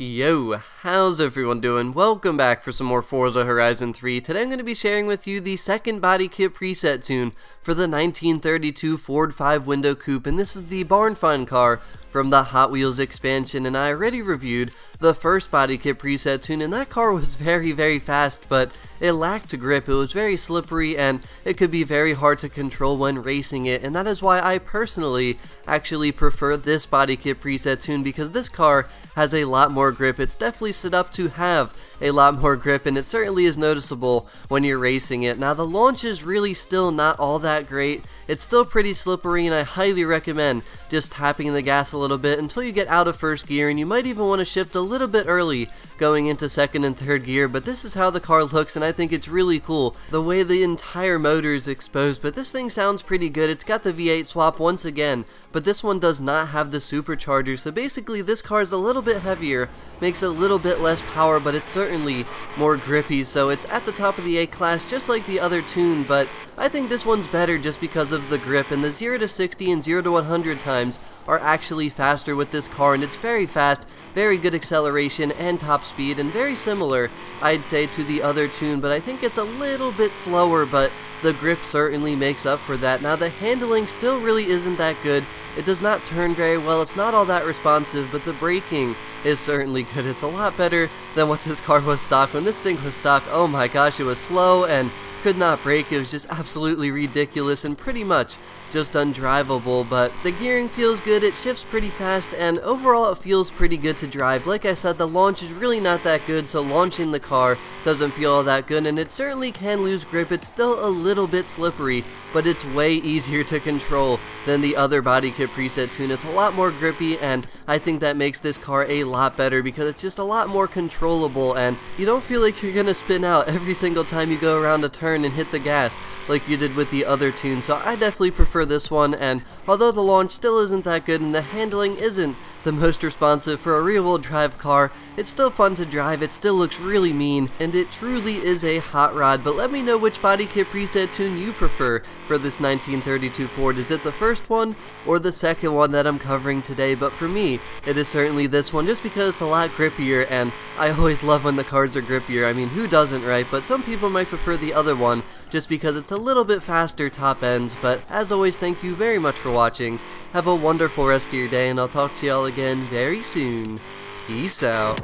Yo, how's everyone doing? Welcome back for some more Forza Horizon 3. Today I'm going to be sharing with you the second body kit preset tune for the 1932 Ford 5-window coupe, and this is the barn find car from the Hot Wheels expansion. And I already reviewed the first body kit preset tune, and that car was very fast, but it lacked grip. It was very slippery, and it could be very hard to control when racing it, and that is why I personally actually prefer this body kit preset tune, because this car has a lot more grip. It's definitely set up to have a lot more grip, and it certainly is noticeable when you're racing it. Now, the launch is really still not all that great. It's still pretty slippery, and I highly recommend just tapping the gas a little bit until you get out of first gear, and you might even want to shift a little bit early going into second and third gear. But this is how the car looks, and I think it's really cool the way the entire motor is exposed. But this thing sounds pretty good. It's got the V8 swap once again, but this one does not have the supercharger, so basically this car is a little bit heavier, makes a little bit less power, but it's certainly more grippy, so it's at the top of the A class just like the other tune. But I think this one's better just because of the grip, and the 0 to 60 and 0 to 100 times are actually faster with this car, and it's very fast, very good acceleration and top speed, and very similar, I'd say, to the other tune, but I think it's a little bit slower, but the grip certainly makes up for that. Now, the handling still really isn't that good. It does not turn very well, it's not all that responsive, but the braking is certainly good. It's a lot better than what this car was stock. When this thing was stock, oh my gosh, it was slow and could not brake. It was just absolutely ridiculous and pretty much just undrivable. But the gearing feels good, it shifts pretty fast, and overall it feels pretty good to drive. Like I said, the launch is really not that good, so launching the car doesn't feel all that good, and it certainly can lose grip. It's still a little bit slippery, but it's way easier to control than the other body kit preset tune. It's a lot more grippy, and I think that makes this car a lot better because it's just a lot more controllable, and you don't feel like you're gonna spin out every single time you go around a turn and hit the gas like you did with the other tune. So I definitely prefer this one, and although the launch still isn't that good and the handling isn't the most responsive for a rear-wheel drive car, it's still fun to drive, it still looks really mean, and it truly is a hot rod. But let me know which body kit preset tune you prefer for this 1932 Ford. Is it the first one or the second one that I'm covering today? But for me, it is certainly this one, just because it's a lot grippier, and I always love when the cars are grippier. I mean, who doesn't, right? But some people might prefer the other one just because it's a little bit faster top end. But as always, thank you very much for watching. Have a wonderful rest of your day, and I'll talk to y'all again very soon. Peace out.